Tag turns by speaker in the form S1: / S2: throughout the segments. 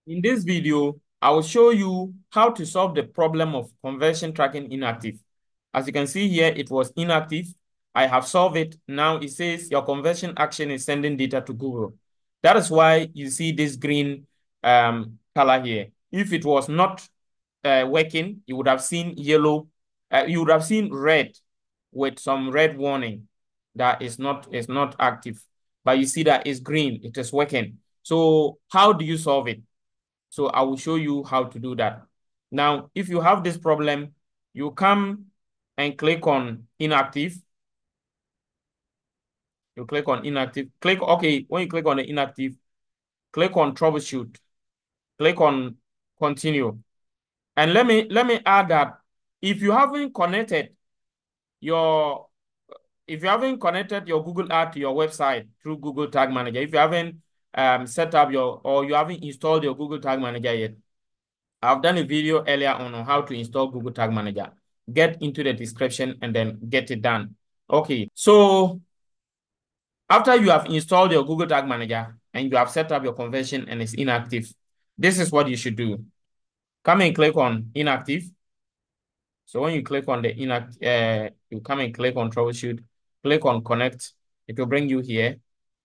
S1: In this video, I will show you how to solve the problem of conversion tracking inactive. As you can see here, it was inactive. I have solved it. Now it says your conversion action is sending data to Google. That is why you see this green color here. If it was not working, you would have seen yellow. You would have seen red with some red warning that is not active. But you see that it's green. It is working. So how do you solve it? So I will show you how to do that. Now, if you have this problem, you come and click on inactive. You click on inactive. Okay, when you click on the inactive, click on troubleshoot. Click on continue. And let me add that if you haven't connected your Google Ad to your website through Google Tag Manager, if you haven't set up or you haven't installed your Google Tag Manager yet, I've done a video earlier on how to install Google Tag Manager. Get into the description and then get it done. Okay, so after you have installed your Google Tag Manager and you have set up your conversion and it's inactive, this is what you should do. Come and click on inactive. So when you click on the inactive, you come and click on troubleshoot, click on connect. It will bring you here.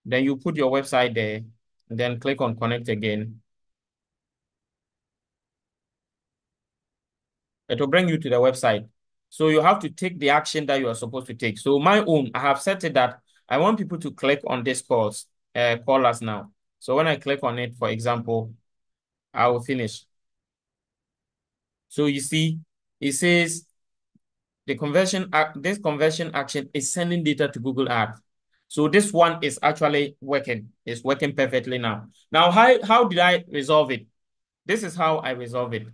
S1: Then you put your website there, and then click on connect again. It will bring you to the website. So you have to take the action that you are supposed to take. So my own, I have set it that I want people to click on this call us now. So when I click on it, for example, I will finish. So you see, it says this conversion action is sending data to Google Ads. So this one is actually working. It's working perfectly now. Now, how did I resolve it? This is how I resolve it.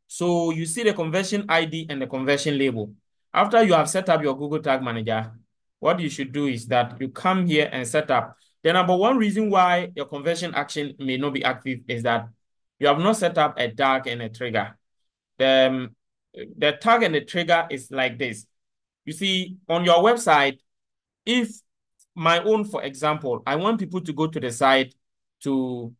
S1: So you see the conversion ID and the conversion label. After you have set up your Google Tag Manager, what you should do is that you come here and set up. The number one reason why your conversion action may not be active is that you have not set up a tag and a trigger. The tag and the trigger is like this. You see, on your website, if my own, for example, I want people to go to the site to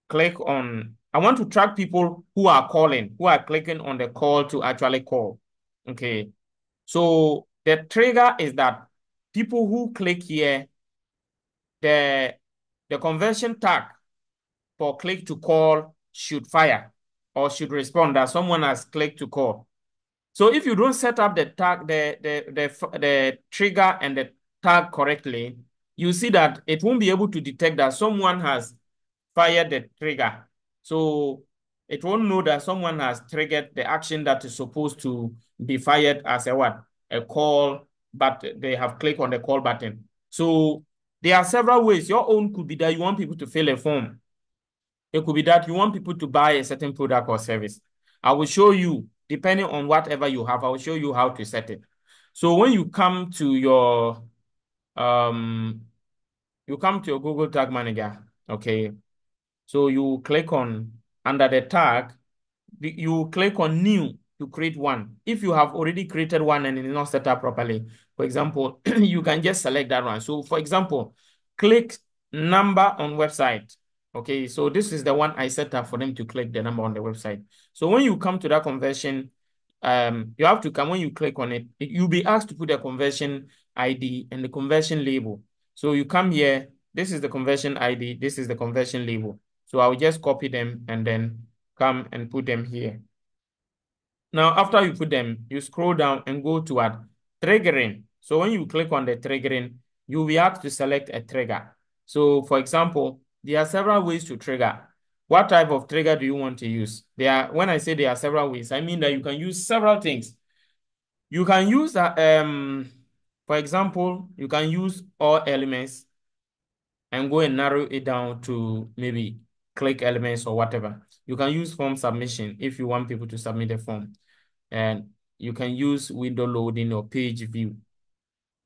S1: click on, I want to track people who are calling, who are clicking on the call to actually call. Okay. So the trigger is that people who click here, the conversion tag for click to call should fire or should respond that someone has clicked to call. So if you don't set up the tag, the trigger and the tag correctly, you see that it won't be able to detect that someone has fired the trigger. So it won't know that someone has triggered the action that is supposed to be fired as a what? A call, but they have clicked on the call button. So there are several ways. Your own could be that you want people to fill a form. It could be that you want people to buy a certain product or service. I will show you, depending on whatever you have, I will show you how to set it. So when you come to your Google Tag Manager, okay? So you click on under the tag, you click on new to create one. If you have already created one and it is not set up properly, for example, you can just select that one. So for example, click number on website. Okay, so this is the one I set up for them to click the number on the website. So when you come to that conversion, you have to come, when you click on it, you'll be asked to put the conversion ID and the conversion label. So you come here, this is the conversion ID, this is the conversion label. So I'll just copy them and then come and put them here. Now, after you put them, you scroll down and go to triggering. So when you click on the triggering, you'll be asked to select a trigger. So for example, there are several ways to trigger. What type of trigger do you want to use? When I say there are several ways, I mean that you can use several things. You can use for example, you can use all elements and go and narrow it down to maybe click elements or whatever. You can use form submission if you want people to submit a form. And you can use window loading or page view.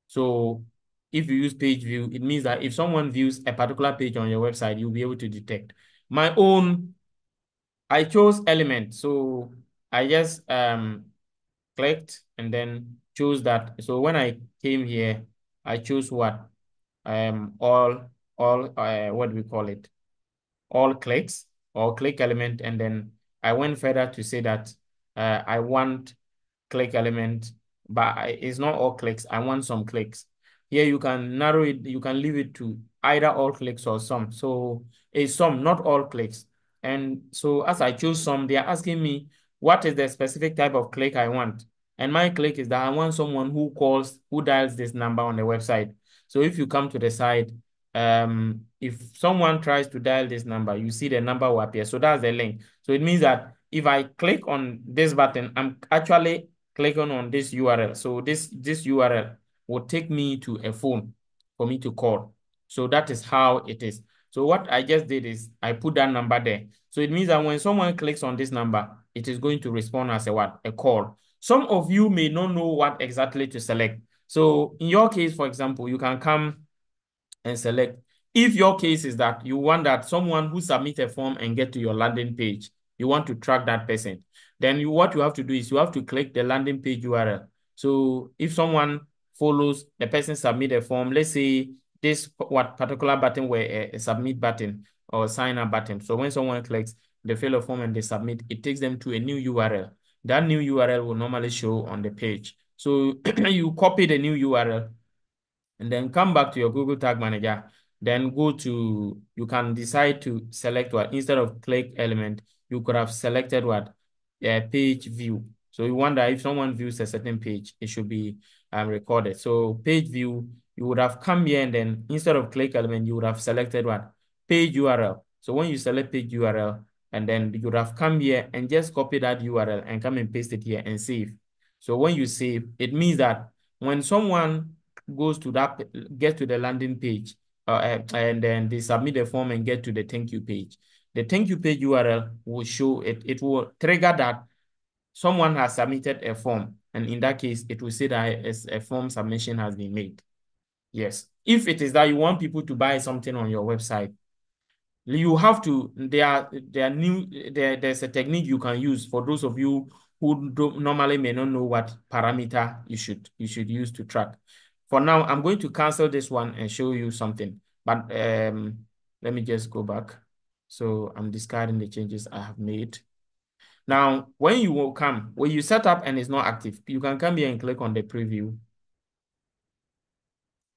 S1: So if you use page view, it means that if someone views a particular page on your website, you'll be able to detect. My own, I chose element. So I just clicked and then chose that. So when I came here, I chose what? All what do we call it? All clicks. or click element, and then I went further to say that I want click element, but it's not all clicks. I want some clicks. Here you can narrow it, you can leave it to either all clicks or some. So it's some, not all clicks. And so as I choose some, they are asking me what is the specific type of click I want. And my click is that I want someone who dials this number on the website. So if you come to the site, if someone tries to dial this number, you see the number will appear. So that's the link. So it means that if I click on this button, I'm actually clicking on this URL. So this URL will take me to a phone for me to call. So that is how it is. So what I just did is I put that number there. So it means that when someone clicks on this number, it is going to respond as a what? A call. Some of you may not know what exactly to select. So in your case, for example, you can come and select. If your case is that you want that someone who submit a form and get to your landing page, you want to track that person, then what you have to do is you have to click the landing page URL. So if someone follows the person submit a form, let's say this particular button were a submit button or sign up button. So when someone clicks, they fill a form and they submit, it takes them to a new URL. That new URL will normally show on the page. So you copy the new URL and then come back to your Google Tag Manager. Then you can decide to select what, instead of click element, you could have selected what, page view. So you wonder if someone views a certain page, it should be recorded. So page view, you would have come here and then instead of click element, you would have selected what, page URL. So when you select page URL, and then you would have come here and just copy that URL and come and paste it here and save. So when you save, it means that when someone goes to get to the landing page, and then they submit the form and get to the thank you page. The thank you page URL will show it. It will trigger that someone has submitted a form, and in that case, it will say that a form submission has been made. Yes. If it is that you want people to buy something on your website, you have to, there's a technique you can use for those of you who normally may not know what parameter you should use to track. For now, I'm going to cancel this one and show you something, but let me just go back. So I'm discarding the changes I have made. Now, when you set up and it's not active, you can come here and click on the preview.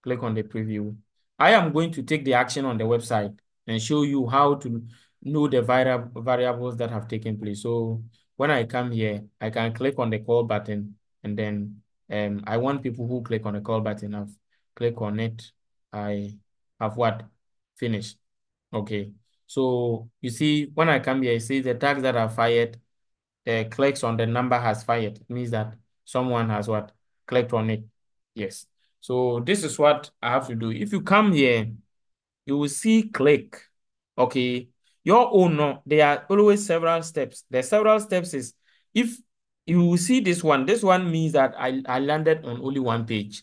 S1: Click on the preview. I am going to take the action on the website and show you how to know the variables that have taken place. So when I come here, I can click on the call button, and then I want people who click on the call button. I've click on it. I have what? Finished. Okay. So you see, when I come here, it says the tags that are fired, the clicks on the number has fired. It means that someone has what? Clicked on it. Yes. So this is what I have to do. If you come here, you will see click. Okay. Your own, no, there are always several steps. The several steps is, if you will see this one means that I landed on only one page.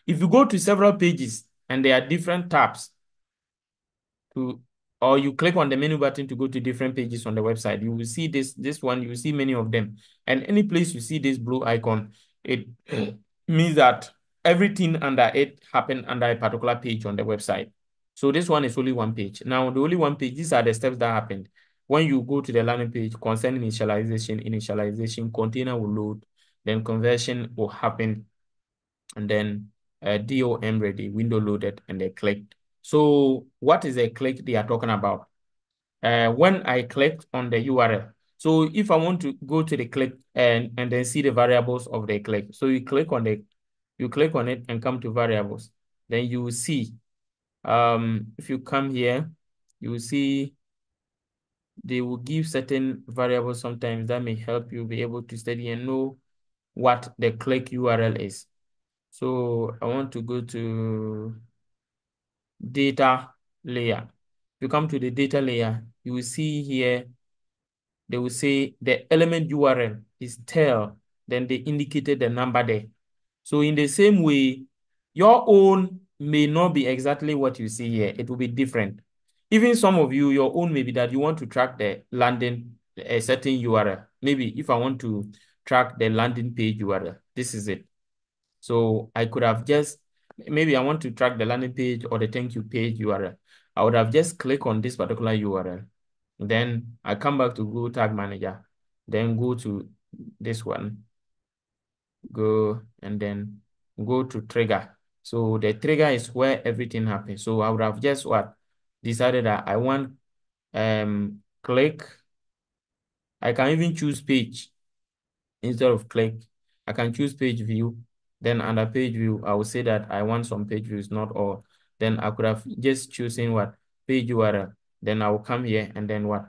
S1: If you go to several pages and there are different tabs, or you click on the menu button to go to different pages on the website, you will see this one, you will see many of them. And any place you see this blue icon, it means that everything under it happened under a particular page on the website. So this one is only one page. Now, the only one page, these are the steps that happened. When you go to the landing page, concern initialization, container will load, then conversion will happen, and then DOM ready, window loaded, and they clicked. So what is a click they are talking about? When I clicked on the URL, so if I want to go to the click and then see the variables of the click, so you click on it and come to variables. Then you will see, if you come here, you will see they will give certain variables sometimes that may help you be able to study and know what the click URL is. So I want to go to data layer. If you come to the data layer, you will see here, they will say the element URL is tel, then they indicated the number there. So in the same way, your own may not be exactly what you see here. It will be different. Even some of you, your own may be that you want to track the landing, a certain URL. Maybe if I want to track the landing page URL, this is it. So I could have just, maybe I want to track the landing page or the thank you page URL. I would have just clicked on this particular URL. Then I come back to Google Tag Manager, then go to this one, go and then go to trigger. So the trigger is where everything happens. So I would have just what decided that I want click. I can even choose page instead of click. I can choose page view. Then under page view, I will say that I want some page views, not all. Then I could have just choosing what page URL. Then I will come here and then what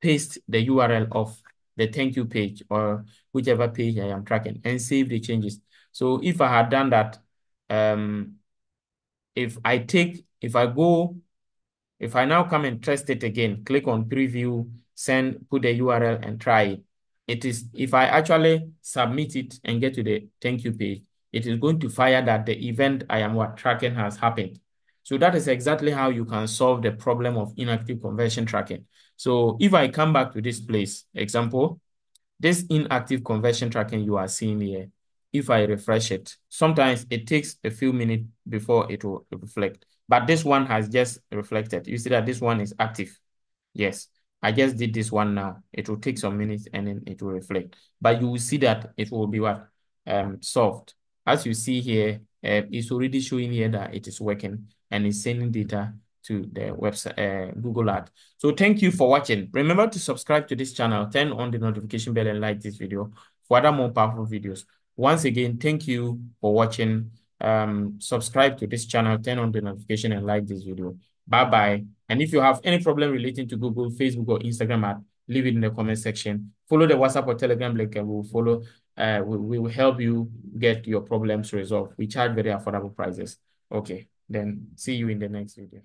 S1: paste the URL of the thank you page or whichever page I am tracking and save the changes. So if I had done that, if I now come and test it again, click on preview, send, put the URL and try it. If I actually submit it and get to the thank you page, it is going to fire that the event I am tracking has happened. So that is exactly how you can solve the problem of inactive conversion tracking. So if I come back to this place, example, this inactive conversion tracking you are seeing here, if I refresh it, sometimes it takes a few minutes before it will reflect. But this one has just reflected. You see that this one is active. Yes, I just did this one now. It will take some minutes and then it will reflect. But you will see that it will be what? Solved. As you see here, it's already showing here that it is working and it's sending data to the website, Google Ads. So thank you for watching. Remember to subscribe to this channel, turn on the notification bell and like this video for other more powerful videos. Once again, thank you for watching. Subscribe to this channel, turn on the notification and like this video. Bye-bye. And if you have any problem relating to Google, Facebook, or Instagram ad, leave it in the comment section. Follow the WhatsApp or Telegram link and we'll follow. We will help you get your problems resolved. We charge very affordable prices. Okay, then see you in the next video.